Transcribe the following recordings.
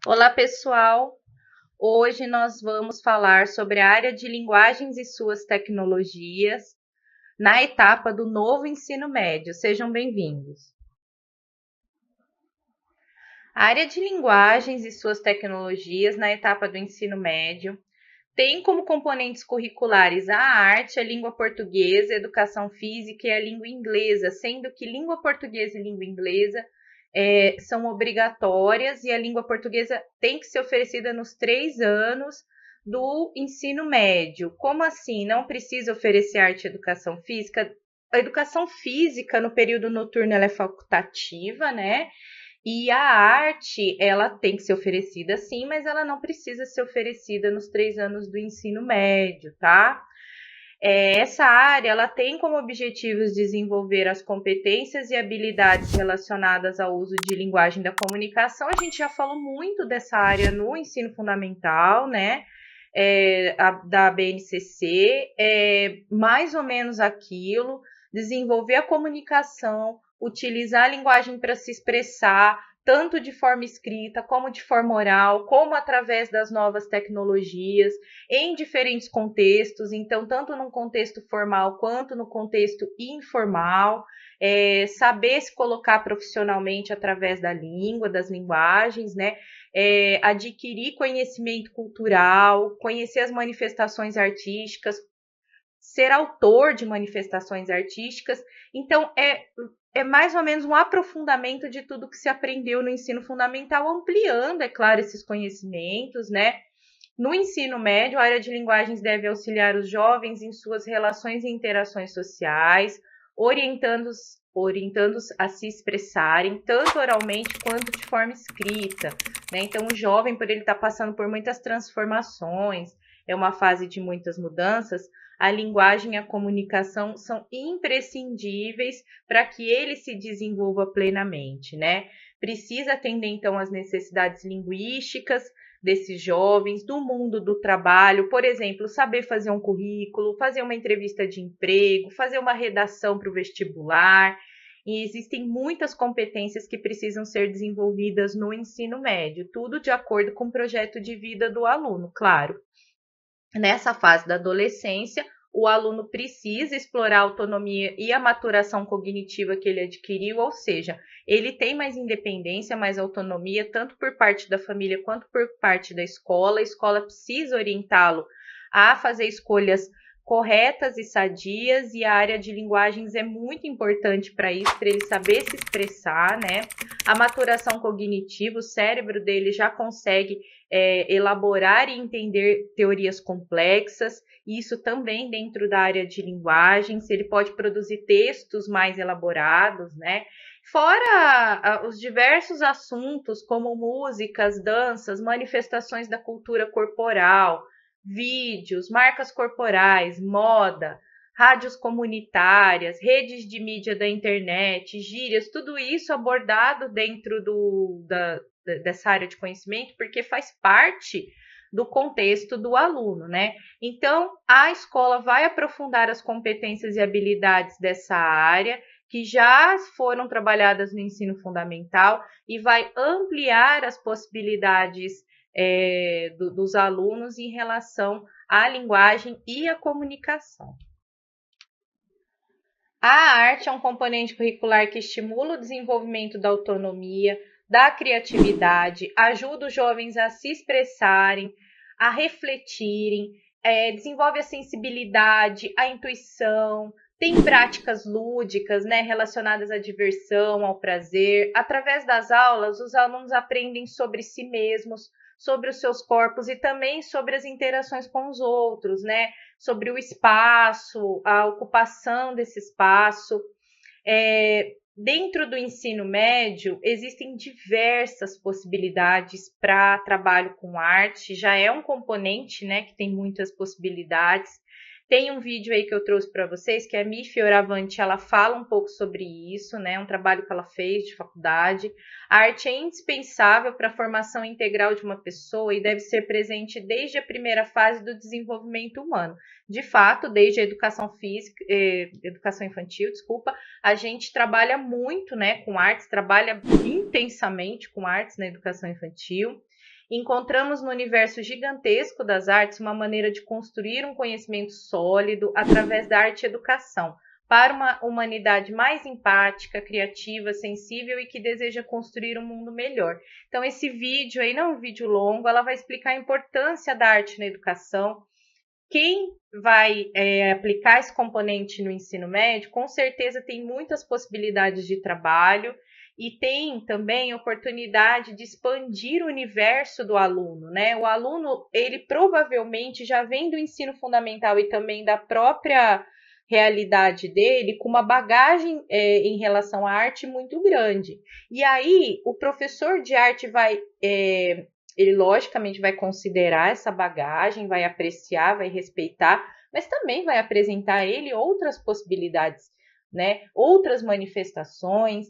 Olá, pessoal! Hoje nós vamos falar sobre a área de linguagens e suas tecnologias na etapa do novo ensino médio. Sejam bem-vindos. A área de linguagens e suas tecnologias na etapa do ensino médio tem como componentes curriculares a arte, a língua portuguesa, a educação física e a língua inglesa, sendo que língua portuguesa e língua inglesa são obrigatórias e a língua portuguesa tem que ser oferecida nos 3 anos do ensino médio. Como assim? Não precisa oferecer arte e educação física? A educação física no período noturno ela é facultativa, né? E a arte, ela tem que ser oferecida sim, mas ela não precisa ser oferecida nos 3 anos do ensino médio, tá? Essa área, ela tem como objetivos desenvolver as competências e habilidades relacionadas ao uso de linguagem da comunicação. A gente já falou muito dessa área no ensino fundamental, né? Da BNCC, mais ou menos aquilo, desenvolver a comunicação, utilizar a linguagem para se expressar, tanto de forma escrita, como de forma oral, como através das novas tecnologias, em diferentes contextos, então, tanto no contexto formal quanto no contexto informal, saber se colocar profissionalmente através da língua, das linguagens, né? Adquirir conhecimento cultural, conhecer as manifestações artísticas, ser autor de manifestações artísticas. Então, é mais ou menos um aprofundamento de tudo que se aprendeu no ensino fundamental, ampliando, é claro, esses conhecimentos, né? No ensino médio, a área de linguagens deve auxiliar os jovens em suas relações e interações sociais, orientando-os a se expressarem, tanto oralmente quanto de forma escrita, né? Então, o jovem, por ele estar passando por muitas transformações, é uma fase de muitas mudanças, a linguagem e a comunicação são imprescindíveis para que ele se desenvolva plenamente, né? Precisa atender, então, às necessidades linguísticas desses jovens, do mundo do trabalho, por exemplo, saber fazer um currículo, fazer uma entrevista de emprego, fazer uma redação para o vestibular. E existem muitas competências que precisam ser desenvolvidas no ensino médio, tudo de acordo com o projeto de vida do aluno, claro. Nessa fase da adolescência, o aluno precisa explorar a autonomia e a maturação cognitiva que ele adquiriu, ou seja, ele tem mais independência, mais autonomia, tanto por parte da família quanto por parte da escola. A escola precisa orientá-lo a fazer escolhas corretas e sadias, e a área de linguagens é muito importante para isso, para ele saber se expressar, né? A maturação cognitiva, o cérebro dele já consegue elaborar e entender teorias complexas, isso também dentro da área de linguagens, ele pode produzir textos mais elaborados, né? Fora os diversos assuntos como músicas, danças, manifestações da cultura corporal, vídeos, marcas corporais, moda, rádios comunitárias, redes de mídia da internet, gírias, tudo isso abordado dentro dessa área de conhecimento, porque faz parte do contexto do aluno, né? Então, a escola vai aprofundar as competências e habilidades dessa área, que já foram trabalhadas no ensino fundamental, e vai ampliar as possibilidades dos alunos em relação à linguagem e à comunicação. A arte é um componente curricular que estimula o desenvolvimento da autonomia, da criatividade, ajuda os jovens a se expressarem, a refletirem, desenvolve a sensibilidade, a intuição, tem práticas lúdicas, né, relacionadas à diversão, ao prazer. Através das aulas, os alunos aprendem sobre si mesmos, sobre os seus corpos e também sobre as interações com os outros, né? Sobre o espaço, a ocupação desse espaço. Dentro do ensino médio, existem diversas possibilidades para trabalho com arte, já é um componente, né, que tem muitas possibilidades. Tem um vídeo aí que eu trouxe para vocês, que a Mi Fioravanti, ela fala um pouco sobre isso, né? Um trabalho que ela fez de faculdade. A arte é indispensável para a formação integral de uma pessoa e deve ser presente desde a primeira fase do desenvolvimento humano. De fato, desde a educação física, educação infantil, desculpa, a gente trabalha muito, né, com artes, trabalha intensamente com artes na educação infantil. Encontramos no universo gigantesco das artes uma maneira de construir um conhecimento sólido através da arte e educação, para uma humanidade mais empática, criativa, sensível e que deseja construir um mundo melhor. Então, esse vídeo aí não é um vídeo longo, ela vai explicar a importância da arte na educação. Quem vai aplicar esse componente no ensino médio, com certeza tem muitas possibilidades de trabalho e tem também oportunidade de expandir o universo do aluno, né? O aluno, ele provavelmente já vem do ensino fundamental e também da própria realidade dele com uma bagagem em relação à arte muito grande. E aí, o professor de arte vai ele logicamente vai considerar essa bagagem, vai apreciar, vai respeitar, mas também vai apresentar a ele outras possibilidades, né? Outras manifestações.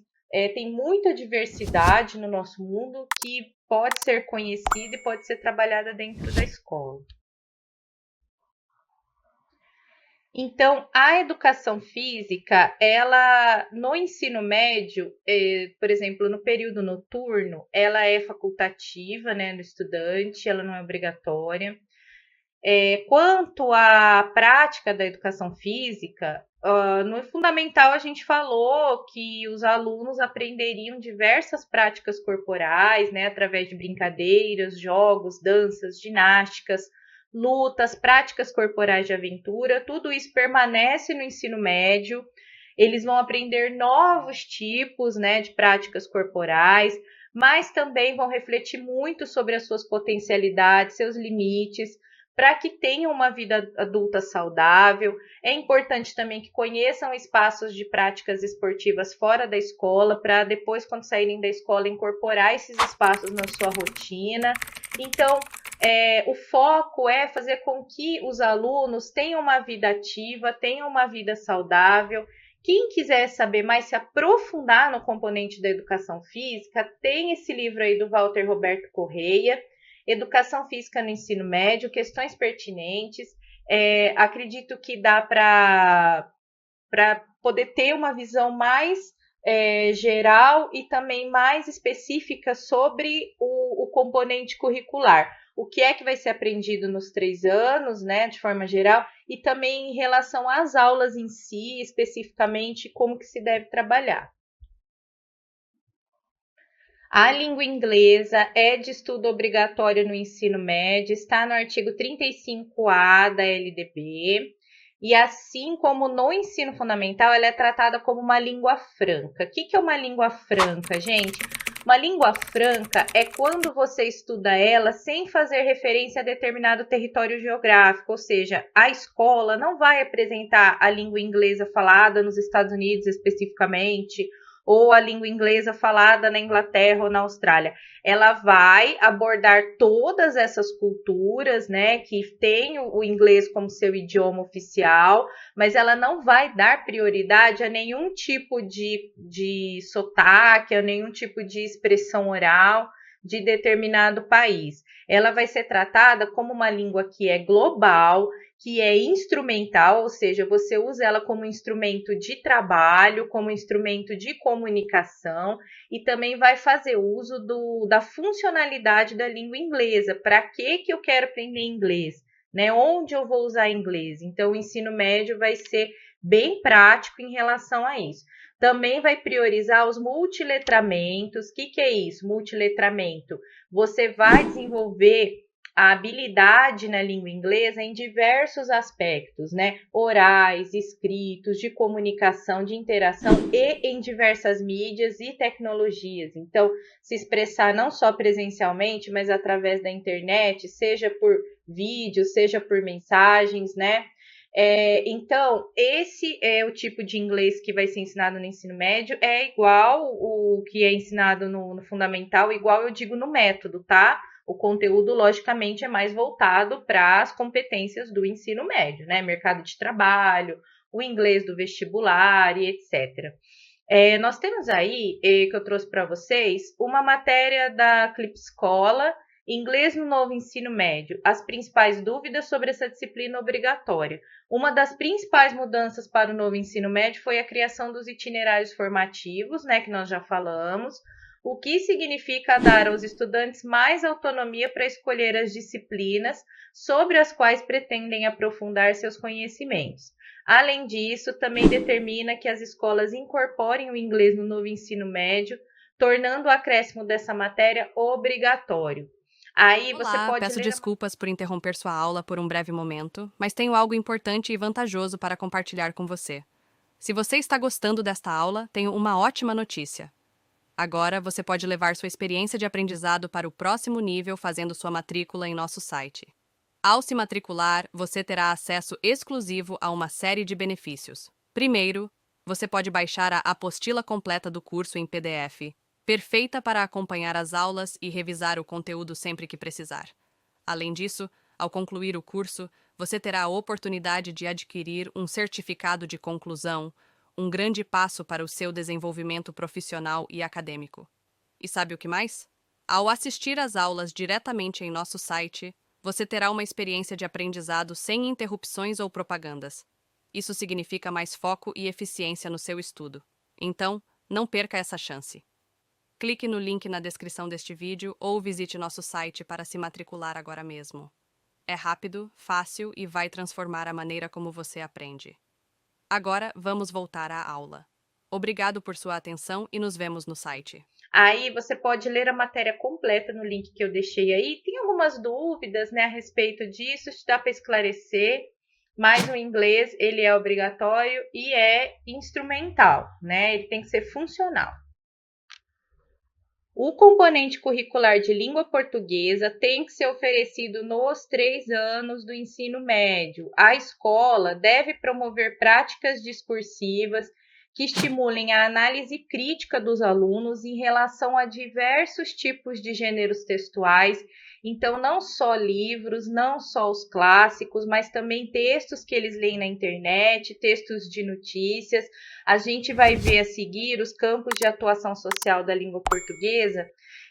Tem muita diversidade no nosso mundo que pode ser conhecida e pode ser trabalhada dentro da escola. Então, a educação física, ela no ensino médio, por exemplo, no período noturno, ela é facultativa, né, no estudante, ela não é obrigatória. Quanto à prática da educação física, no fundamental a gente falou que os alunos aprenderiam diversas práticas corporais, né, através de brincadeiras, jogos, danças, ginásticas, lutas, práticas corporais de aventura, tudo isso permanece no ensino médio. Eles vão aprender novos tipos, né, de práticas corporais, mas também vão refletir muito sobre as suas potencialidades, seus limites, para que tenham uma vida adulta saudável. É importante também que conheçam espaços de práticas esportivas fora da escola, para depois, quando saírem da escola, incorporar esses espaços na sua rotina. Então, o foco é fazer com que os alunos tenham uma vida ativa, tenham uma vida saudável. Quem quiser saber mais, se aprofundar no componente da educação física, tem esse livro aí do Walter Roberto Correia, Educação Física no Ensino Médio, Questões Pertinentes. Acredito que dá para poder ter uma visão mais geral e também mais específica sobre o componente curricular. O que é que vai ser aprendido nos 3 anos, né, de forma geral, e também em relação às aulas em si, especificamente, como que se deve trabalhar. A língua inglesa é de estudo obrigatório no ensino médio, está no artigo 35A da LDB, e assim como no ensino fundamental, ela é tratada como uma língua franca. O que é uma língua franca, gente? Uma língua franca é quando você estuda ela sem fazer referência a determinado território geográfico, ou seja, a escola não vai apresentar a língua inglesa falada nos Estados Unidos especificamente, ou a língua inglesa falada na Inglaterra ou na Austrália. Ela vai abordar todas essas culturas, né, que têm o inglês como seu idioma oficial, mas ela não vai dar prioridade a nenhum tipo de sotaque, a nenhum tipo de expressão oral de determinado país. Ela vai ser tratada como uma língua que é global, que é instrumental, ou seja, você usa ela como instrumento de trabalho, como instrumento de comunicação, e também vai fazer uso da funcionalidade da língua inglesa. Para que eu quero aprender inglês? Né? Onde eu vou usar inglês? Então, o ensino médio vai ser bem prático em relação a isso. Também vai priorizar os multiletramentos. O que é isso? Multiletramento. Você vai desenvolver a habilidade na língua inglesa em diversos aspectos, né? Orais, escritos, de comunicação, de interação e em diversas mídias e tecnologias. Então, se expressar não só presencialmente, mas através da internet, seja por vídeo, seja por mensagens, né? Então, esse é o tipo de inglês que vai ser ensinado no ensino médio, é igual o que é ensinado no fundamental, igual eu digo no método, tá? o conteúdo, logicamente, é mais voltado para as competências do ensino médio, né? Mercado de trabalho, o inglês do vestibular e etc. Nós temos aí, que eu trouxe para vocês, uma matéria da Clip Escola, Inglês no Novo Ensino Médio, as principais dúvidas sobre essa disciplina obrigatória. Uma das principais mudanças para o novo ensino médio foi a criação dos itinerários formativos, né, que nós já falamos, o que significa dar aos estudantes mais autonomia para escolher as disciplinas sobre as quais pretendem aprofundar seus conhecimentos. Além disso, também determina que as escolas incorporem o inglês no novo ensino médio, tornando o acréscimo dessa matéria obrigatório. Aí você Olá, pode peço ler. desculpas por interromper sua aula por um breve momento, mas tenho algo importante e vantajoso para compartilhar com você. Se você está gostando desta aula, tenho uma ótima notícia. Agora você pode levar sua experiência de aprendizado para o próximo nível fazendo sua matrícula em nosso site. Ao se matricular, você terá acesso exclusivo a uma série de benefícios. Primeiro, você pode baixar a apostila completa do curso em PDF, perfeita para acompanhar as aulas e revisar o conteúdo sempre que precisar. Além disso, ao concluir o curso, você terá a oportunidade de adquirir um certificado de conclusão, um grande passo para o seu desenvolvimento profissional e acadêmico. E sabe o que mais? Ao assistir às aulas diretamente em nosso site, você terá uma experiência de aprendizado sem interrupções ou propagandas. Isso significa mais foco e eficiência no seu estudo. Então, não perca essa chance. Clique no link na descrição deste vídeo ou visite nosso site para se matricular agora mesmo. É rápido, fácil e vai transformar a maneira como você aprende. Agora, vamos voltar à aula. Obrigado por sua atenção e nos vemos no site. Aí você pode ler a matéria completa no link que eu deixei aí. Tem algumas dúvidas, né, a respeito disso, dá para esclarecer. Mas o inglês, ele é obrigatório e é instrumental, né? Ele tem que ser funcional. O componente curricular de língua portuguesa tem que ser oferecido nos 3 anos do ensino médio. A escola deve promover práticas discursivas que estimulem a análise crítica dos alunos em relação a diversos tipos de gêneros textuais. Então, não só livros, não só os clássicos, mas também textos que eles leem na internet, textos de notícias. A gente vai ver a seguir os campos de atuação social da língua portuguesa,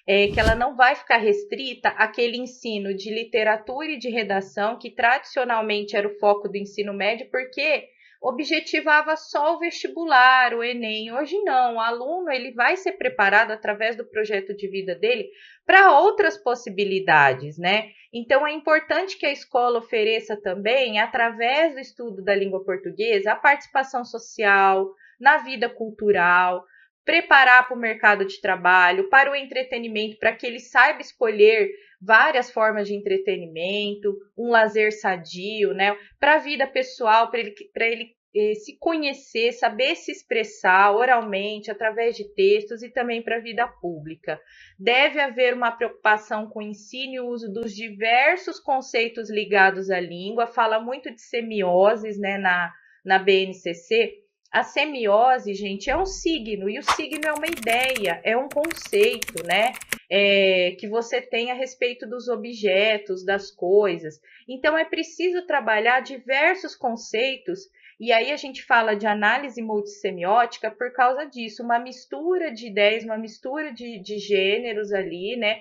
que ela não vai ficar restrita àquele ensino de literatura e de redação, que tradicionalmente era o foco do ensino médio, porque objetivava só o vestibular, o Enem. Hoje não, o aluno ele vai ser preparado através do projeto de vida dele para outras possibilidades, né? Então é importante que a escola ofereça também, através do estudo da língua portuguesa, a participação social, na vida cultural, preparar para o mercado de trabalho, para o entretenimento, para que ele saiba escolher várias formas de entretenimento, um lazer sadio, né? Para a vida pessoal, para ele se conhecer, saber se expressar oralmente, através de textos e também para a vida pública. Deve haver uma preocupação com o ensino e o uso dos diversos conceitos ligados à língua, fala muito de semioses, né, na BNCC. A semiose, gente, é um signo, e o signo é uma ideia, é um conceito, né? Que você tem a respeito dos objetos, das coisas. Então, é preciso trabalhar diversos conceitos, e aí a gente fala de análise multissemiótica por causa disso, uma mistura de ideias, uma mistura de gêneros ali, né?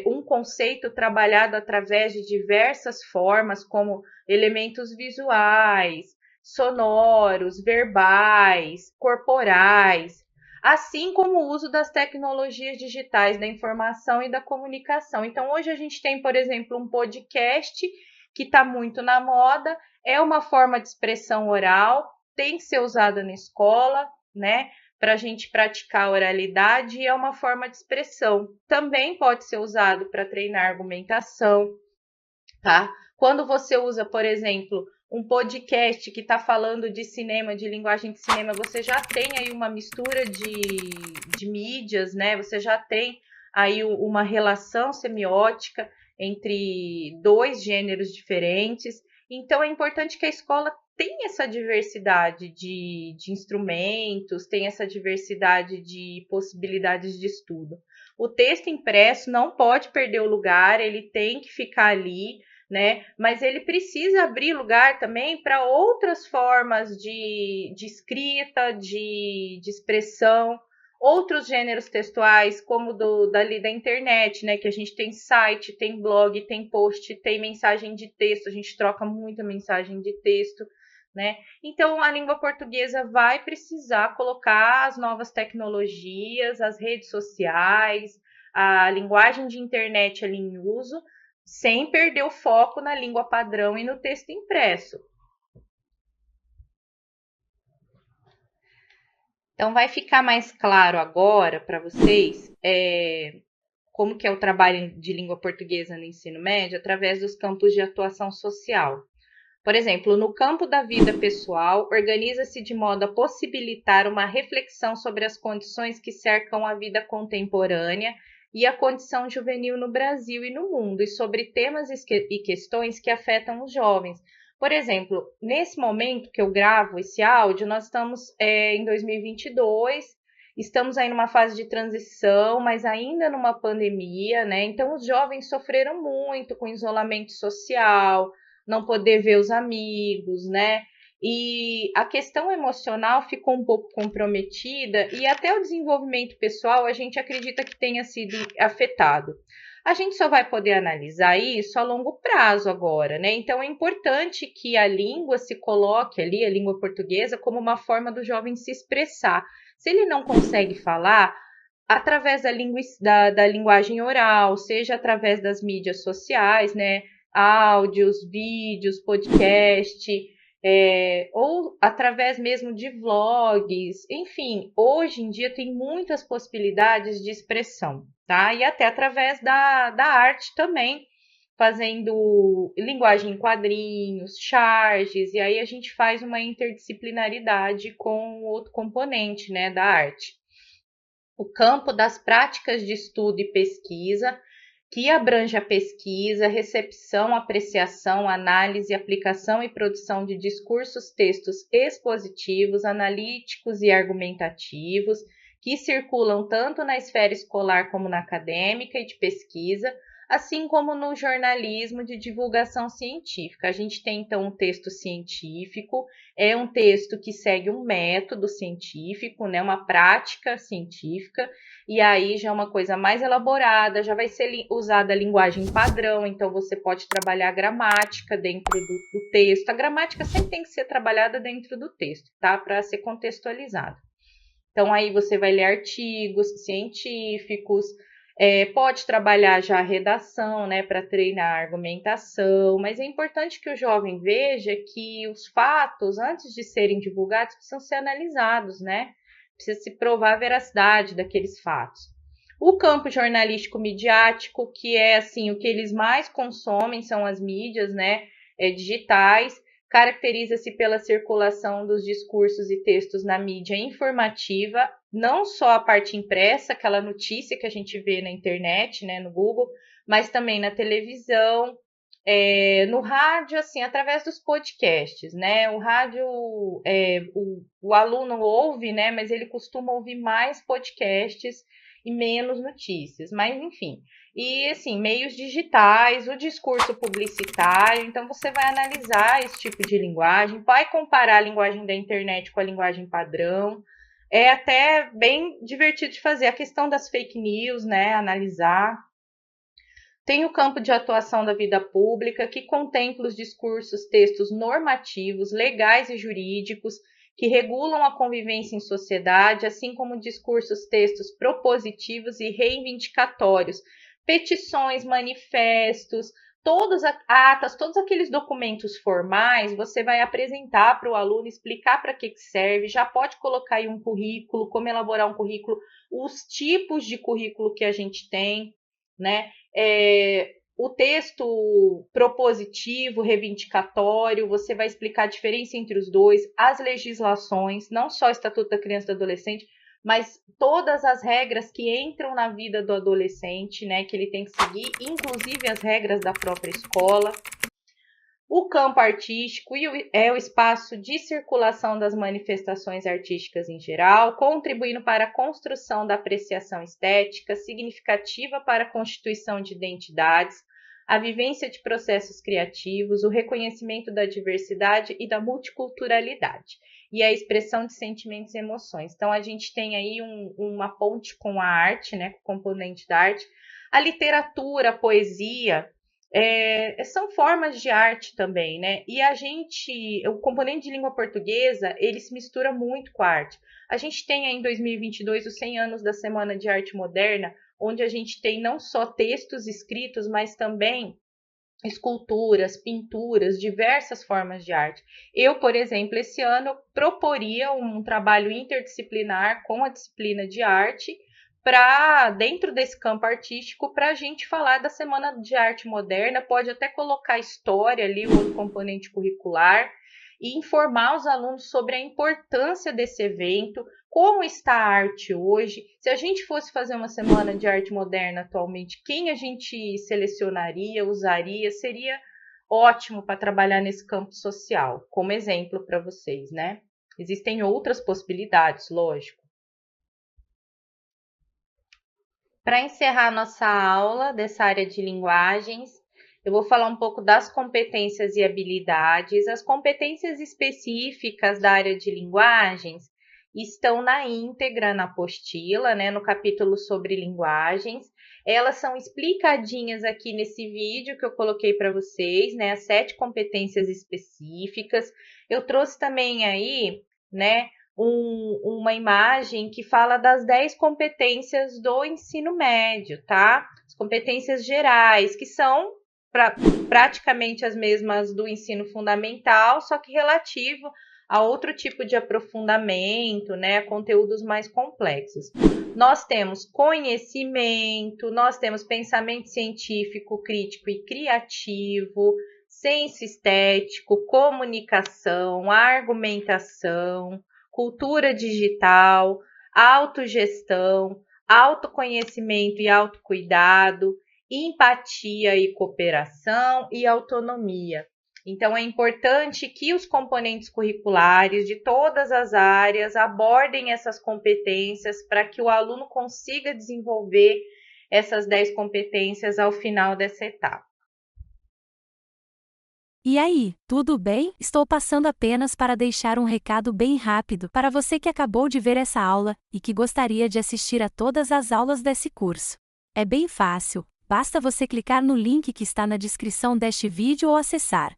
Um conceito trabalhado através de diversas formas, como elementos visuais, sonoros, verbais, corporais, assim como o uso das tecnologias digitais da informação e da comunicação. Então, hoje a gente tem, por exemplo, um podcast que está muito na moda, é uma forma de expressão oral, tem que ser usada na escola, né? Para a gente praticar a oralidade, e é uma forma de expressão. Também pode ser usado para treinar argumentação, tá? Quando você usa, por exemplo, um podcast que está falando de cinema, de linguagem de cinema, você já tem aí uma mistura de mídias, né? Você já tem aí uma relação semiótica entre dois gêneros diferentes. Então, é importante que a escola tem essa diversidade de instrumentos, tem essa diversidade de possibilidades de estudo. O texto impresso não pode perder o lugar, ele tem que ficar ali, né? Mas ele precisa abrir lugar também para outras formas de escrita, de expressão, outros gêneros textuais, como da internet, né? Que a gente tem site, tem blog, tem post, tem mensagem de texto, a gente troca muita mensagem de texto, né? Então, a língua portuguesa vai precisar colocar as novas tecnologias, as redes sociais, a linguagem de internet ali em uso, sem perder o foco na língua padrão e no texto impresso. Então, vai ficar mais claro agora para vocês como que é o trabalho de língua portuguesa no ensino médio através dos campos de atuação social. Por exemplo, no campo da vida pessoal, organiza-se de modo a possibilitar uma reflexão sobre as condições que cercam a vida contemporânea e a condição juvenil no Brasil e no mundo, e sobre temas e questões que afetam os jovens. Por exemplo, nesse momento que eu gravo esse áudio, nós estamos em 2022, estamos aí numa fase de transição, mas ainda numa pandemia, né? Então, os jovens sofreram muito com isolamento social, não poder ver os amigos, né? E a questão emocional ficou um pouco comprometida e até o desenvolvimento pessoal a gente acredita que tenha sido afetado. A gente só vai poder analisar isso a longo prazo agora, né? Então é importante que a língua se coloque ali, a língua portuguesa, como uma forma do jovem se expressar. Se ele não consegue falar, através da linguagem oral, seja através das mídias sociais, né? Áudios, vídeos, podcast, ou através mesmo de vlogs, enfim, hoje em dia tem muitas possibilidades de expressão, tá? E até através da arte também, fazendo linguagem em quadrinhos, charges, e aí a gente faz uma interdisciplinaridade com outro componente, né, da arte. O campo das práticas de estudo e pesquisa, que abrange a pesquisa, recepção, apreciação, análise, aplicação e produção de discursos, textos expositivos, analíticos e argumentativos, que circulam tanto na esfera escolar como na acadêmica e de pesquisa, assim como no jornalismo de divulgação científica. A gente tem, então, um texto científico, é um texto que segue um método científico, né, uma prática científica, e aí já é uma coisa mais elaborada, já vai ser usada a linguagem padrão, então você pode trabalhar a gramática dentro do texto. A gramática sempre tem que ser trabalhada dentro do texto, tá? Para ser contextualizado. Então, aí você vai ler artigos científicos, pode trabalhar já a redação, né, para treinar a argumentação, mas é importante que o jovem veja que os fatos, antes de serem divulgados, precisam ser analisados, né? Precisa se provar a veracidade daqueles fatos. O campo jornalístico midiático, que é assim, o que eles mais consomem são as mídias, né, digitais, caracteriza-se pela circulação dos discursos e textos na mídia informativa, não só a parte impressa, aquela notícia que a gente vê na internet, né, no Google, mas também na televisão, no rádio, assim, através dos podcasts, né? O rádio, o aluno ouve, né? Mas ele costuma ouvir mais podcasts e menos notícias, mas enfim. E, assim, meios digitais, o discurso publicitário, então você vai analisar esse tipo de linguagem, vai comparar a linguagem da internet com a linguagem padrão, é até bem divertido de fazer a questão das fake news, né, analisar. Tem o campo de atuação da vida pública, que contempla os discursos, textos normativos, legais e jurídicos, que regulam a convivência em sociedade, assim como discursos, textos propositivos e reivindicatórios, petições, manifestos, todas as atas, todos aqueles documentos formais, você vai apresentar para o aluno, explicar para que serve, já pode colocar aí um currículo, como elaborar um currículo, os tipos de currículo que a gente tem, né? O texto propositivo, reivindicatório, você vai explicar a diferença entre os dois, as legislações, não só o Estatuto da Criança e do Adolescente, mas todas as regras que entram na vida do adolescente, né, que ele tem que seguir, inclusive as regras da própria escola. O campo artístico é o espaço de circulação das manifestações artísticas em geral, contribuindo para a construção da apreciação estética significativa para a constituição de identidades, a vivência de processos criativos, o reconhecimento da diversidade e da multiculturalidade, e a expressão de sentimentos e emoções. Então, a gente tem aí uma ponte com a arte, né, com o componente da arte. A literatura, a poesia, são formas de arte também, né? E o componente de língua portuguesa, ele se mistura muito com a arte. A gente tem aí em 2022 os 100 anos da Semana de Arte Moderna, onde a gente tem não só textos escritos, mas também esculturas, pinturas, diversas formas de arte. Eu, por exemplo, esse ano proporia um trabalho interdisciplinar com a disciplina de arte, para dentro desse campo artístico, para a gente falar da Semana de Arte Moderna, pode até colocar história ali, o outro componente curricular, e informar os alunos sobre a importância desse evento, como está a arte hoje. Se a gente fosse fazer uma Semana de Arte Moderna atualmente, quem a gente selecionaria, usaria, seria ótimo para trabalhar nesse campo social, como exemplo para vocês, né? Existem outras possibilidades, lógico. Para encerrar nossa aula dessa área de linguagens, eu vou falar um pouco das competências e habilidades. As competências específicas da área de linguagens estão na íntegra na apostila, né, no capítulo sobre linguagens. Elas são explicadinhas aqui nesse vídeo que eu coloquei para vocês, né, as 7 competências específicas. Eu trouxe também aí, né, uma imagem que fala das 10 competências do ensino médio, tá? As competências gerais, que são praticamente as mesmas do ensino fundamental, só que relativo a outro tipo de aprofundamento, né, a conteúdos mais complexos. Nós temos conhecimento, nós temos pensamento científico, crítico e criativo, senso estético, comunicação, argumentação, cultura digital, autogestão, autoconhecimento e autocuidado, empatia e cooperação e autonomia. Então, é importante que os componentes curriculares de todas as áreas abordem essas competências para que o aluno consiga desenvolver essas 10 competências ao final dessa etapa. E aí, tudo bem? Estou passando apenas para deixar um recado bem rápido para você que acabou de ver essa aula e que gostaria de assistir a todas as aulas desse curso. É bem fácil, basta você clicar no link que está na descrição deste vídeo ou acessar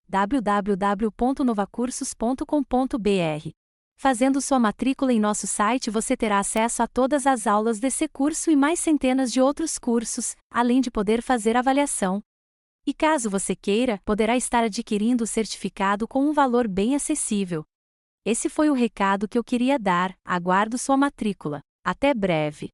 www.novacursos.com.br. Fazendo sua matrícula em nosso site, você terá acesso a todas as aulas desse curso e mais centenas de outros cursos, além de poder fazer avaliação. E caso você queira, poderá estar adquirindo o certificado com um valor bem acessível. Esse foi o recado que eu queria dar, aguardo sua matrícula. Até breve!